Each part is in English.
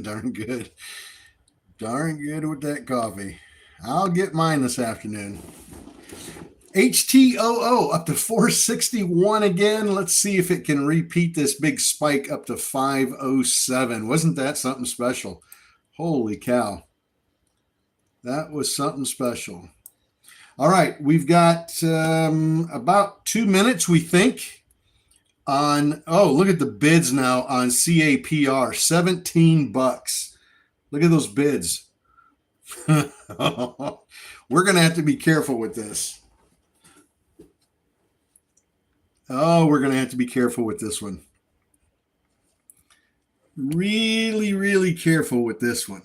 Darn good. Darn good with that coffee. I'll get mine this afternoon. HTOO up to 461 again. Let's see if it can repeat this big spike up to 507. Wasn't that something special? Holy cow. That was something special. All right, we've got about 2 minutes, we think, on, oh, look at the bids now on CAPR, $17. Look at those bids. We're going to have to be careful with this. Oh, we're going to have to be careful with this one. Really, really careful with this one.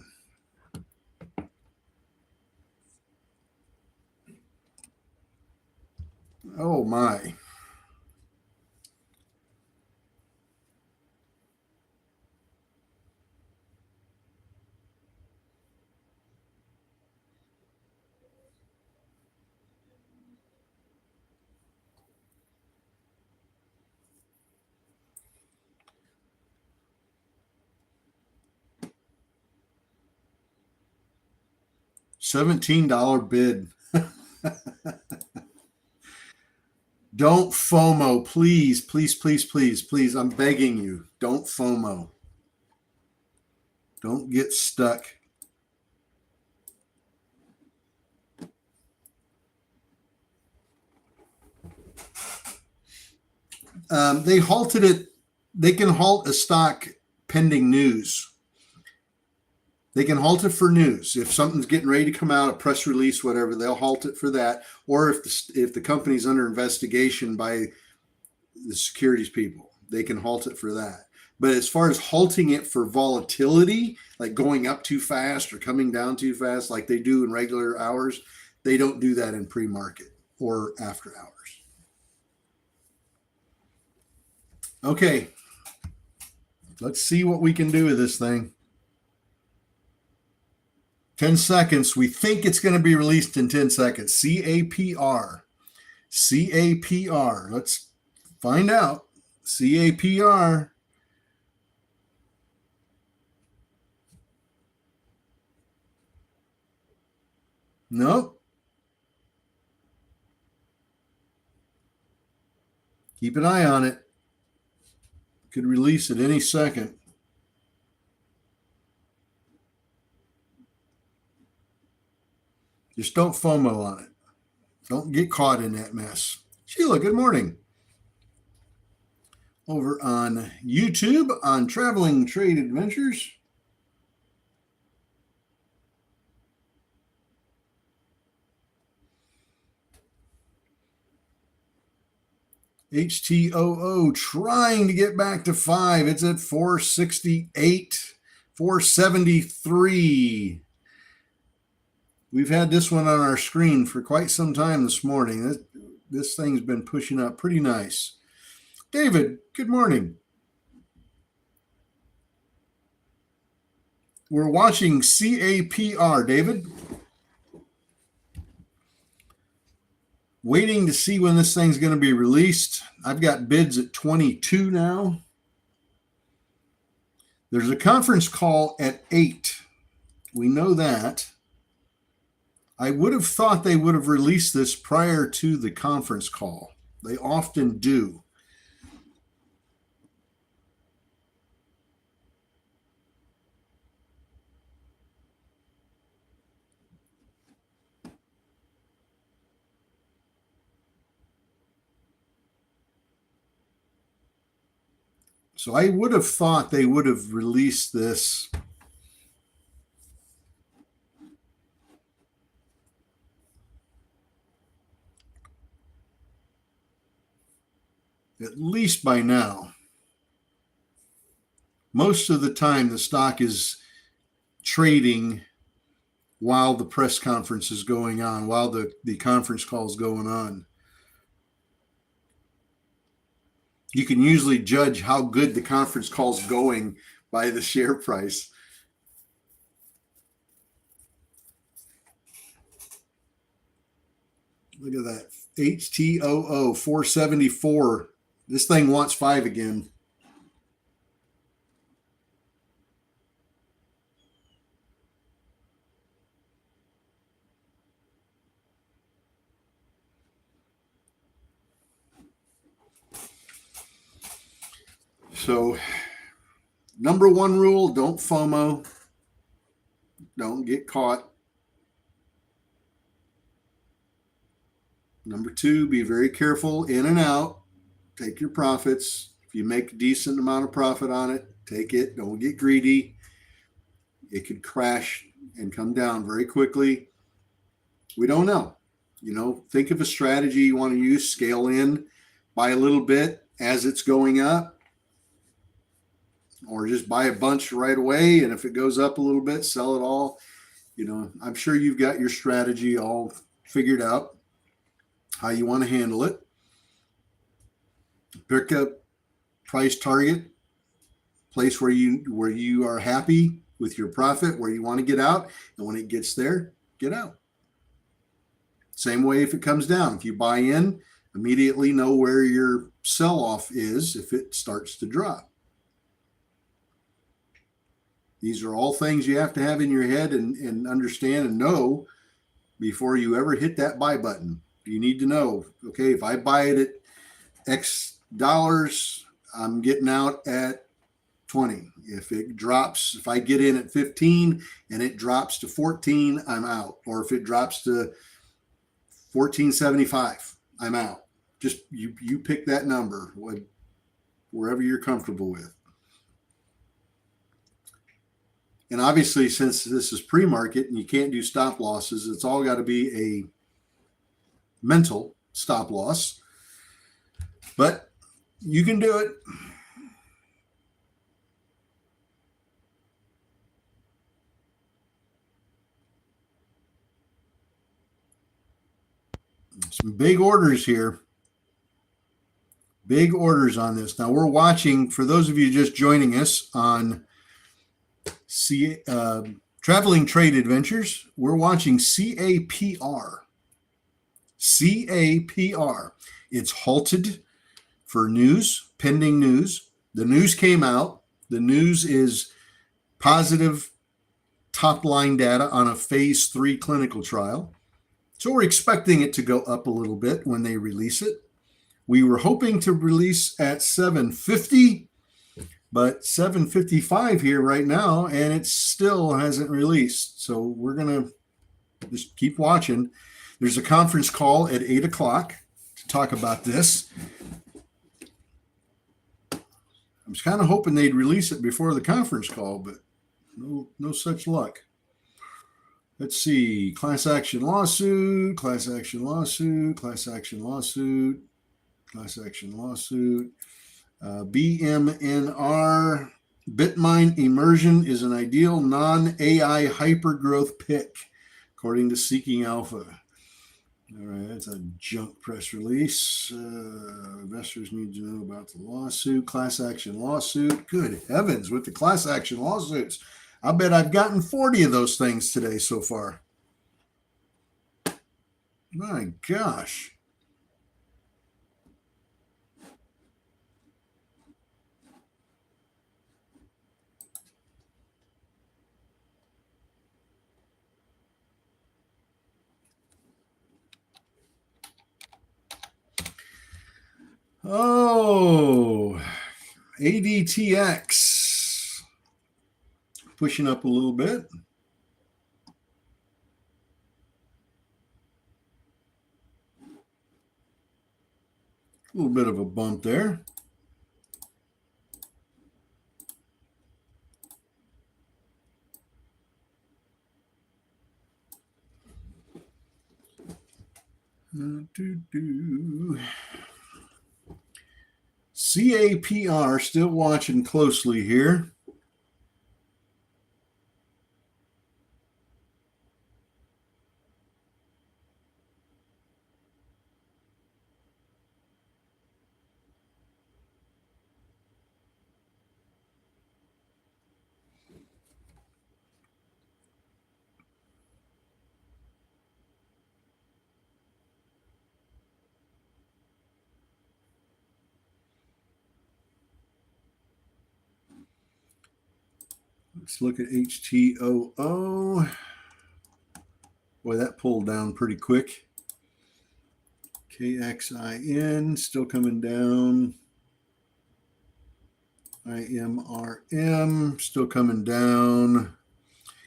Oh, my. $17 bid. Don't FOMO, please, please, please, please, please. I'm begging you. Don't FOMO. Don't get stuck. They halted it. They can halt a stock pending news. They can halt it for news. If something's getting ready to come out, a press release, whatever, they'll halt it for that. Or if the company's under investigation by the securities people, they can halt it for that. But as far as halting it for volatility, like going up too fast or coming down too fast, like they do in regular hours, they don't do that in pre-market or after hours. Okay, let's see what we can do with this thing. 10 seconds. We think it's going to be released in 10 seconds. CAPR. CAPR. Let's find out. CAPR. Nope. Keep an eye on it. Could release at any second. Just don't FOMO on it. Don't get caught in that mess. Sheila, good morning. Over on YouTube on Traveling Trade Adventures. HTOO trying to get back to 5. It's at 468, 473. We've had this one on our screen for quite some time this morning. This thing's been pushing up pretty nice. David, good morning. We're watching CAPR, David. Waiting to see when this thing's going to be released. I've got bids at 22 now. There's a conference call at 8. We know that. I would have thought they would have released this prior to the conference call. They often do. So I would have thought they would have released this at least by now. Most of the time, the stock is trading while the press conference is going on, while the conference call is going on. You can usually judge how good the conference call is going by the share price. Look at that. HTOO 474. This thing wants 5 again. So, number one rule, don't FOMO. Don't get caught. Number two, be very careful in and out. Take your profits. If you make a decent amount of profit on it, take it. Don't get greedy. It could crash and come down very quickly. We don't know. Think of a strategy you want to use, scale in, buy a little bit as it's going up, or just buy a bunch right away. And if it goes up a little bit, sell it all. I'm sure you've got your strategy all figured out, how you want to handle it. Pick a price target, place where you are happy with your profit, where you want to get out. And when it gets there, get out. Same way if it comes down. If you buy in, immediately know where your sell-off is if it starts to drop. These are all things you have to have in your head and understand and know before you ever hit that buy button. You need to know, okay, if I buy it at X dollars, I'm getting out at 20. If I get in at 15 and it drops to 14, I'm out. Or if it drops to 14.75, I'm out. Just you pick that number, wherever you're comfortable with. And obviously, since this is pre-market and you can't do stop losses, it's all got to be a mental stop loss. But you can do it. Some big orders here. Big orders on this. Now we're watching, for those of you just joining us on Traveling Trade Adventures, we're watching CAPR. CAPR. It's halted for news, pending news. The news came out. The news is positive top-line data on a phase 3 clinical trial. So we're expecting it to go up a little bit when they release it. We were hoping to release at 750, but 755 here right now, and it still hasn't released. So we're going to just keep watching. There's a conference call at 8 o'clock to talk about this. I was kind of hoping they'd release it before the conference call, but no such luck. Let's see. Class action lawsuit, class action lawsuit, class action lawsuit, class action lawsuit. BMNR, Bitmine Immersion is an ideal non-AI hypergrowth pick, according to Seeking Alpha. All right, that's a junk press release. Investors need to know about the lawsuit, class action lawsuit. Good heavens, with the class action lawsuits. I bet I've gotten 40 of those things today so far. My gosh. Oh, ADTX pushing up a little bit. A little bit of a bump there. CAPR still watching closely here. Let's look at HTOO. Boy, that pulled down pretty quick. KXIN still coming down. IMRM still coming down.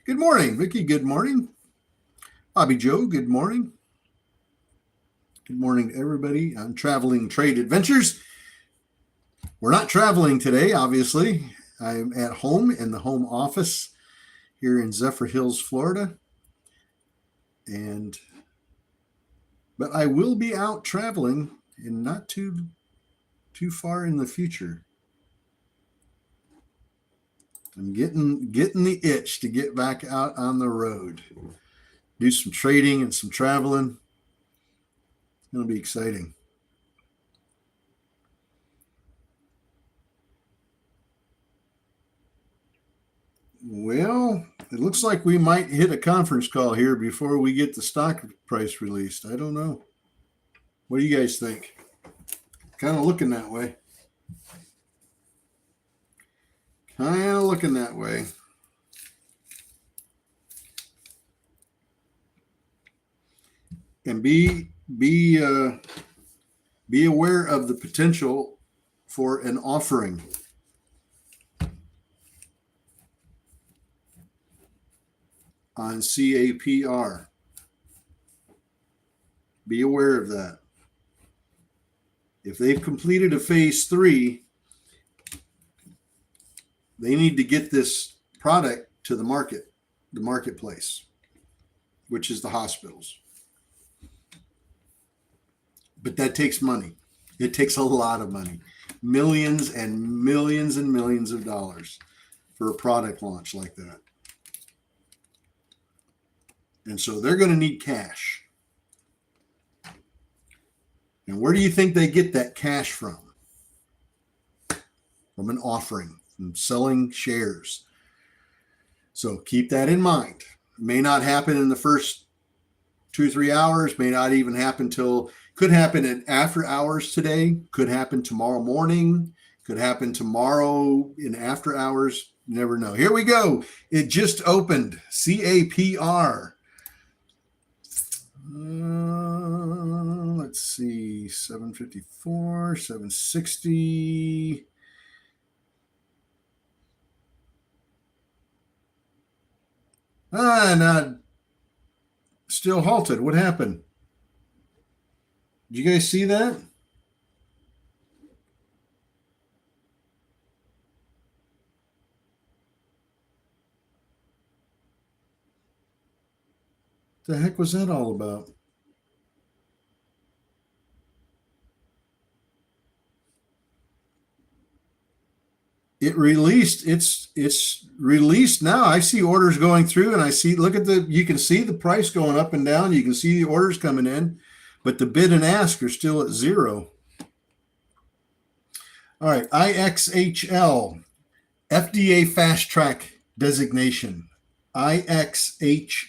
Good morning, Vicky. Good morning. Bobby Joe, good morning. Good morning to everybody on Traveling Trade Adventures. We're not traveling today, obviously. I'm at home in the home office here in Zephyr Hills, Florida. But I will be out traveling in not too far in the future. I'm getting the itch to get back out on the road, do some trading and some traveling. It's going to be exciting. Well, it looks like we might hit a conference call here before we get the stock price released. I don't know. What do you guys think? Kind of looking that way. And be aware of the potential for an offering. On CAPR. Be aware of that. If they've completed a phase 3, they need to get this product to the marketplace, which is the hospitals. But that takes money. It takes a lot of money. Millions and millions and millions of dollars for a product launch like that. And so they're going to need cash. And where do you think they get that cash from? From an offering, from selling shares. So keep that in mind. It may not happen in the first 2 or 3 hours, may not even happen could happen at after hours today, could happen tomorrow morning, could happen tomorrow in after hours. You never know. Here we go. It just opened. CAPR. Let's see, 754, 760. Not still halted. What happened? Did you guys see that? The heck was that all about? It released. It's released now. I see orders going through, and you can see the price going up and down. You can see the orders coming in, but the bid and ask are still at 0. All right, IXHL, FDA Fast Track designation. IXHL.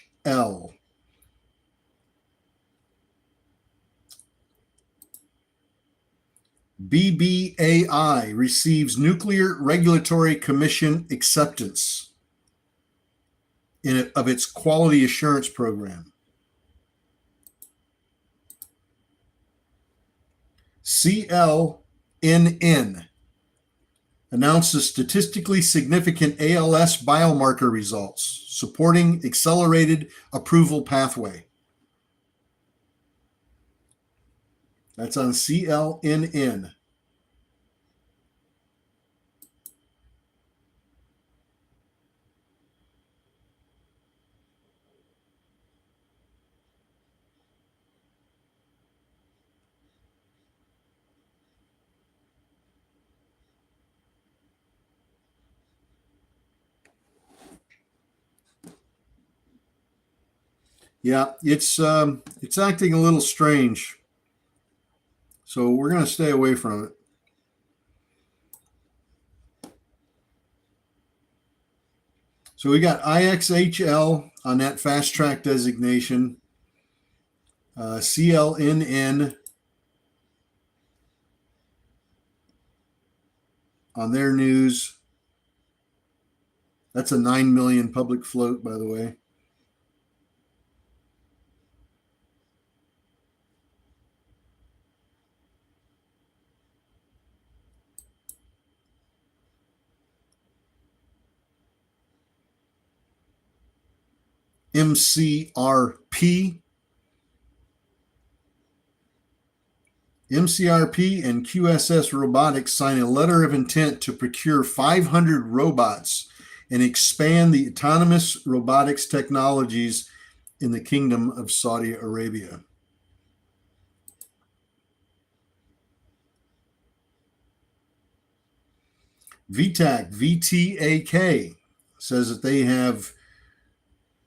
BBAI receives Nuclear Regulatory Commission acceptance of its quality assurance program. CLNN announces statistically significant ALS biomarker results supporting accelerated approval pathway. That's on CLNN. Yeah, it's acting a little strange. So we're going to stay away from it. So we got IXHL on that fast track designation, CLNN on their news. That's a 9 million public float, by the way. MCRP. MCRP and QSS Robotics sign a letter of intent to procure 500 robots and expand the autonomous robotics technologies in the Kingdom of Saudi Arabia. VTAK says that they have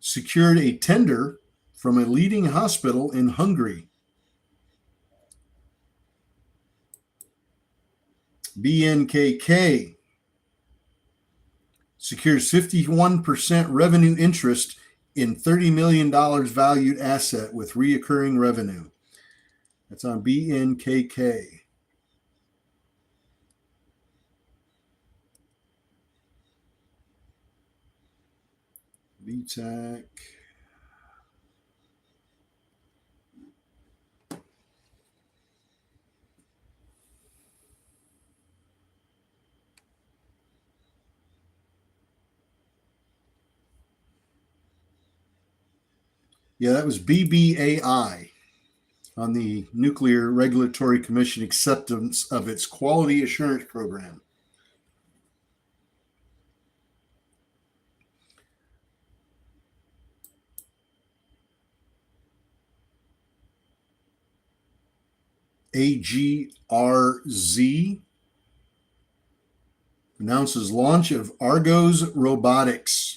secured a tender from a leading hospital in Hungary. BNKK secures 51% revenue interest in $30 million valued asset with reoccurring revenue. That's on BNKK. VTAC. Yeah, that was BBAI on the Nuclear Regulatory Commission acceptance of its quality assurance program. AGRZ announces launch of Argos Robotics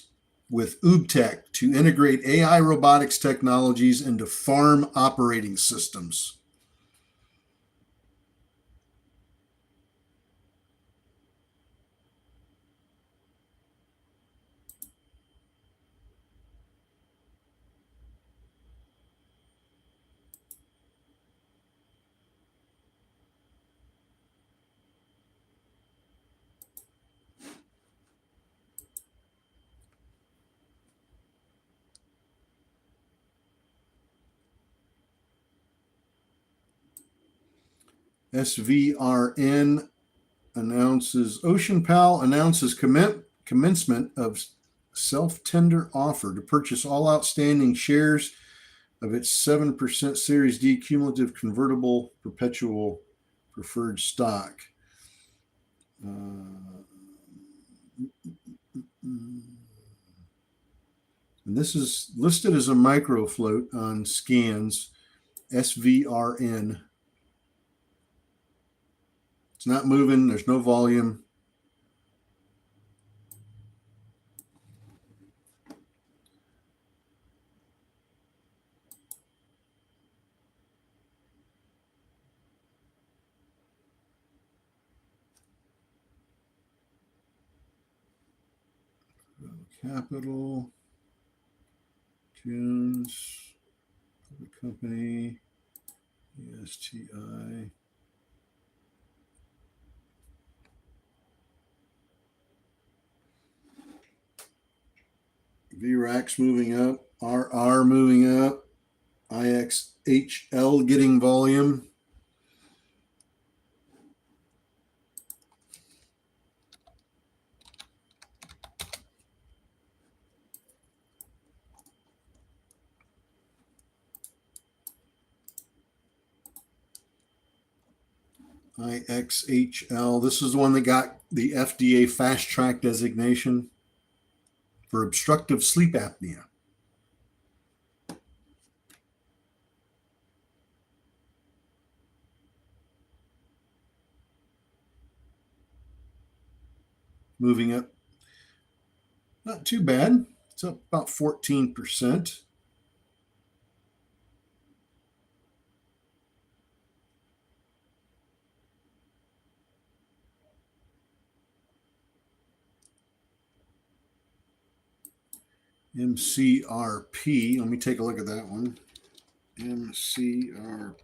with UBTech to integrate AI robotics technologies into farm operating systems. SVRN announces, OceanPal announces commencement of self-tender offer to purchase all outstanding shares of its 7% Series D cumulative convertible perpetual preferred stock. And this is listed as a micro float on scans, SVRN. It's not moving. There's no volume. Capital, Tunes, Public Company, ESTI. VRAX moving up, RR moving up, IXHL getting volume. IXHL. This is the one that got the FDA fast track designation for obstructive sleep apnea. Moving up. Not too bad. It's up about 14%. MCRP. Let me take a look at that one. MCRP.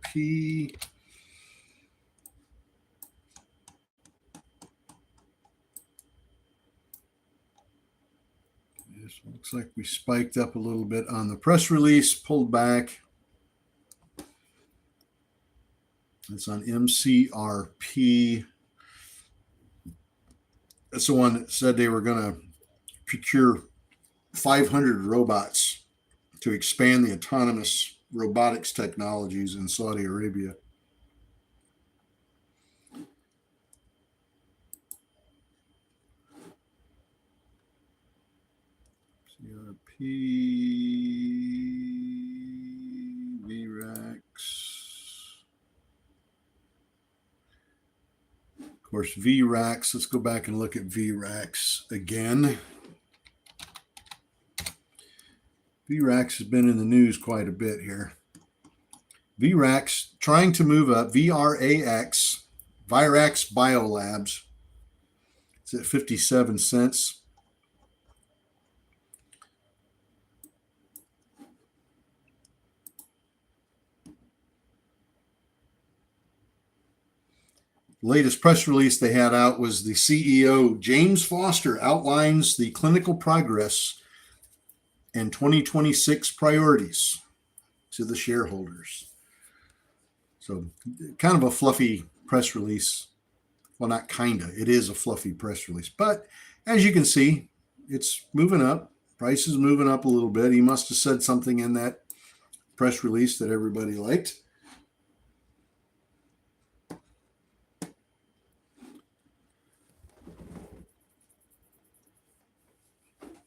This looks like we spiked up a little bit on the press release, pulled back. It's on MCRP. That's the one that said they were going to procure 500 robots to expand the autonomous robotics technologies in Saudi Arabia. CRP, VRAX. Of course, VRAX. Let's go back and look at VRAX again. VRAX has been in the news quite a bit here. VRAX trying to move up. VRAX, Virax Biolabs. It's at 57 cents. Latest press release they had out was the CEO, James Foster, outlines the clinical progress and 2026 priorities to the shareholders. So kind of a fluffy press release. Well, not kind of. It is a fluffy press release. But as you can see, it's moving up. Price is moving up a little bit. He must have said something in that press release that everybody liked.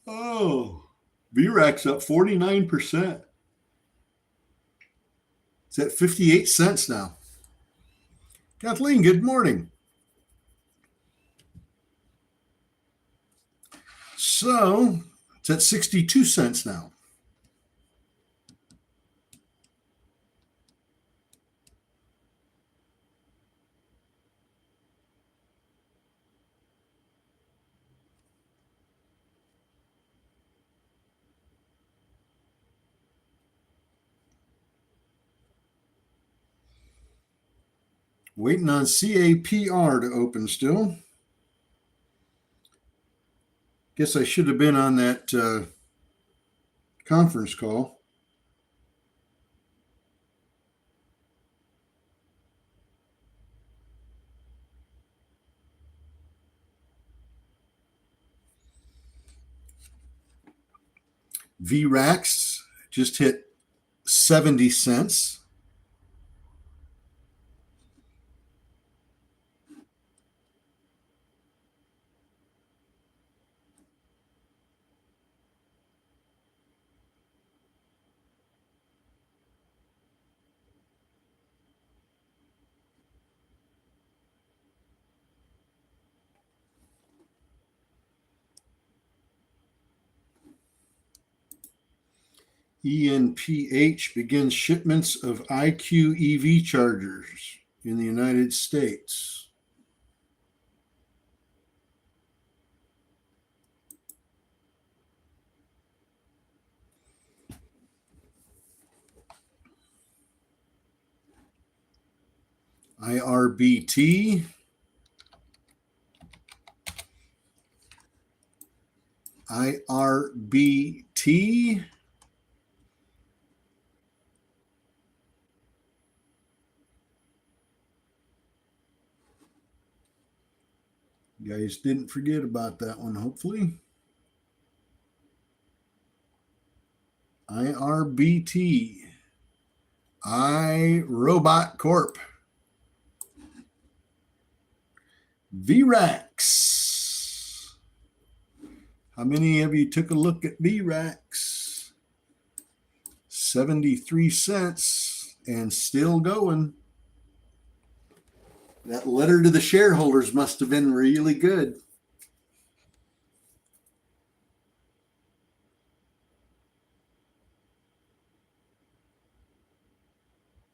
Oh, VRAX up 49%. It's at 58 cents now. Kathleen, good morning. So it's at 62 cents now. Waiting on CAPR to open still. Guess I should have been on that conference call. VRAX just hit 70 cents. ENPH begins shipments of IQ EV chargers in the United States. IRBT. IRBT. You guys didn't forget about that one, hopefully. IRBT. iRobot Corp. VRAX. How many of you took a look at VRAX? 73 cents and still going. That letter to the shareholders must have been really good.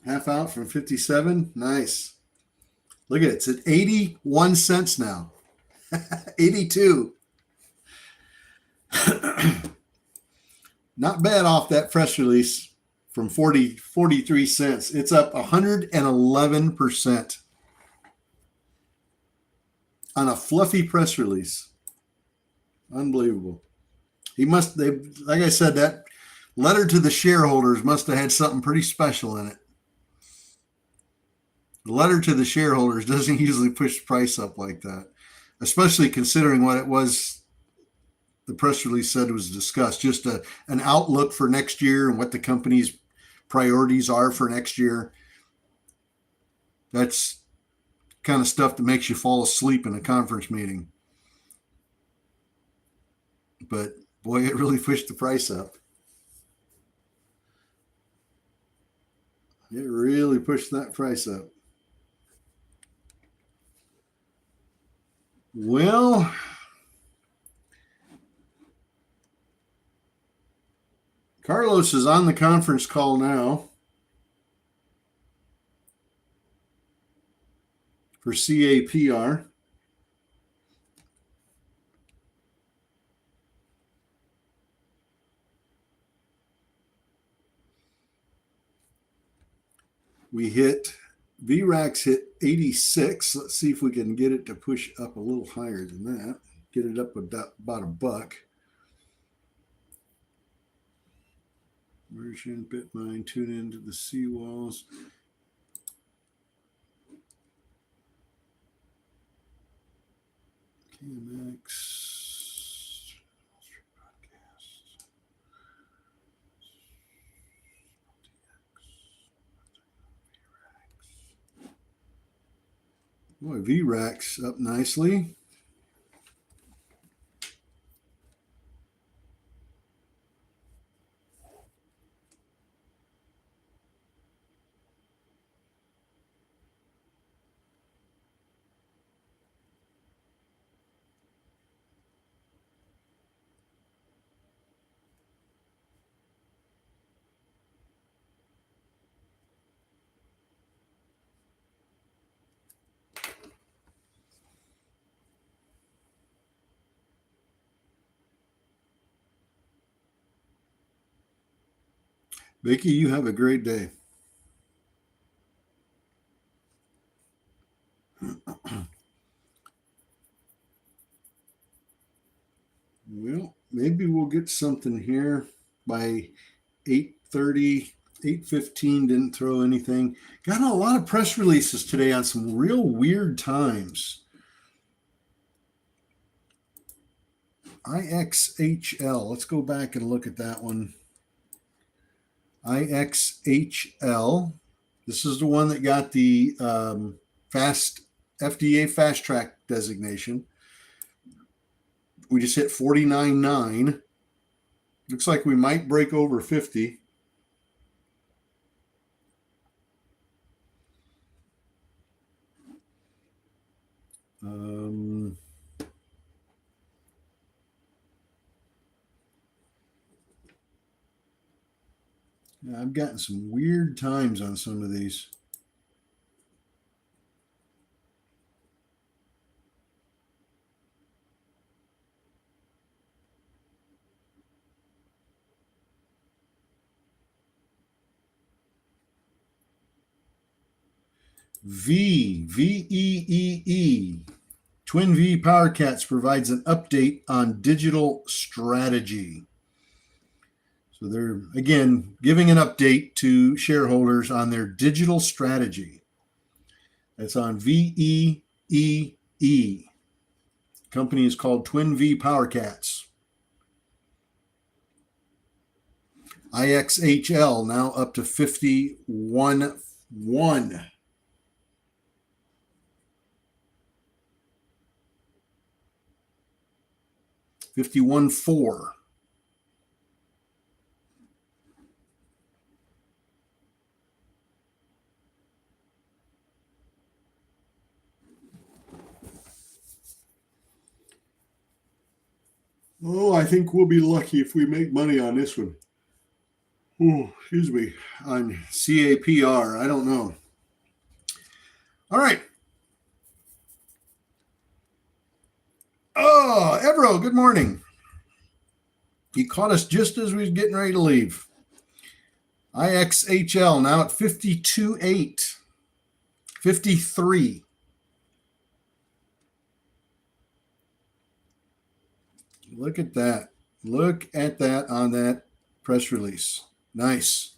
Half out from 57. Nice. Look at it. It's at 81 cents now. 82. Not bad off that press release from 43 cents. It's up 111%. On a fluffy press release. Unbelievable. Like I said, that letter to the shareholders must have had something pretty special in it. The letter to the shareholders doesn't usually push the price up like that, especially considering what it was the press release said was discussed, just an outlook for next year and what the company's priorities are for next year. That's kind of stuff that makes you fall asleep in a conference meeting. But boy, it really pushed the price up. It really pushed that price up. Well, Carlos is on the conference call now for CAPR. VRAX hit 86. Let's see if we can get it to push up a little higher than that. Get it up about $1. Version, Bitmine, tune into the seawalls. KMX. Boy, VRAX up nicely. Vicki, you have a great day. Well, maybe we'll get something here by 8:30, 8:15. Didn't throw anything. Got a lot of press releases today on some real weird times. IXHL. Let's go back and look at that one. IXHL. This is the one that got the FDA fast track designation. We just hit 49.9. Looks like we might break over 50. I've gotten some weird times on some of these. VEEE. Twin V PowerCats provides an update on digital strategy. So they're, again, giving an update to shareholders on their digital strategy. That's on VEEE. Company is called Twin V PowerCats. IXHL now up to 51.1. $51.4. Oh, I think we'll be lucky if we make money on this one. Oh, excuse me, on CAPR. I don't know. All right. Oh, Evero, good morning. You caught us just as we was getting ready to leave. IXHL now at 52.8. 53. Look at that. Look at that on that press release. Nice.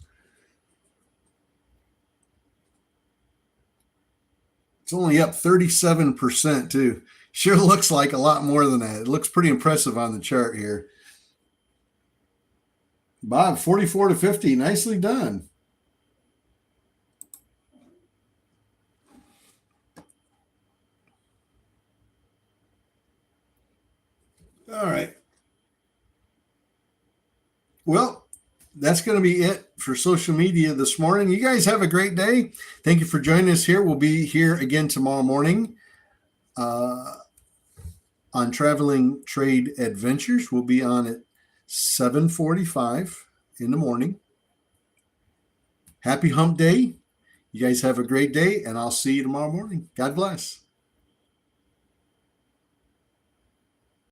It's only up 37% too. Sure looks like a lot more than that. It looks pretty impressive on the chart here. Bob, 44 to 50. Nicely done. All right. Well, that's going to be it for social media this morning. You guys have a great day. Thank you for joining us here. We'll be here again tomorrow morning on Traveling Trade Adventures. We'll be on at 7:45 in the morning. Happy Hump Day. You guys have a great day, and I'll see you tomorrow morning. God bless.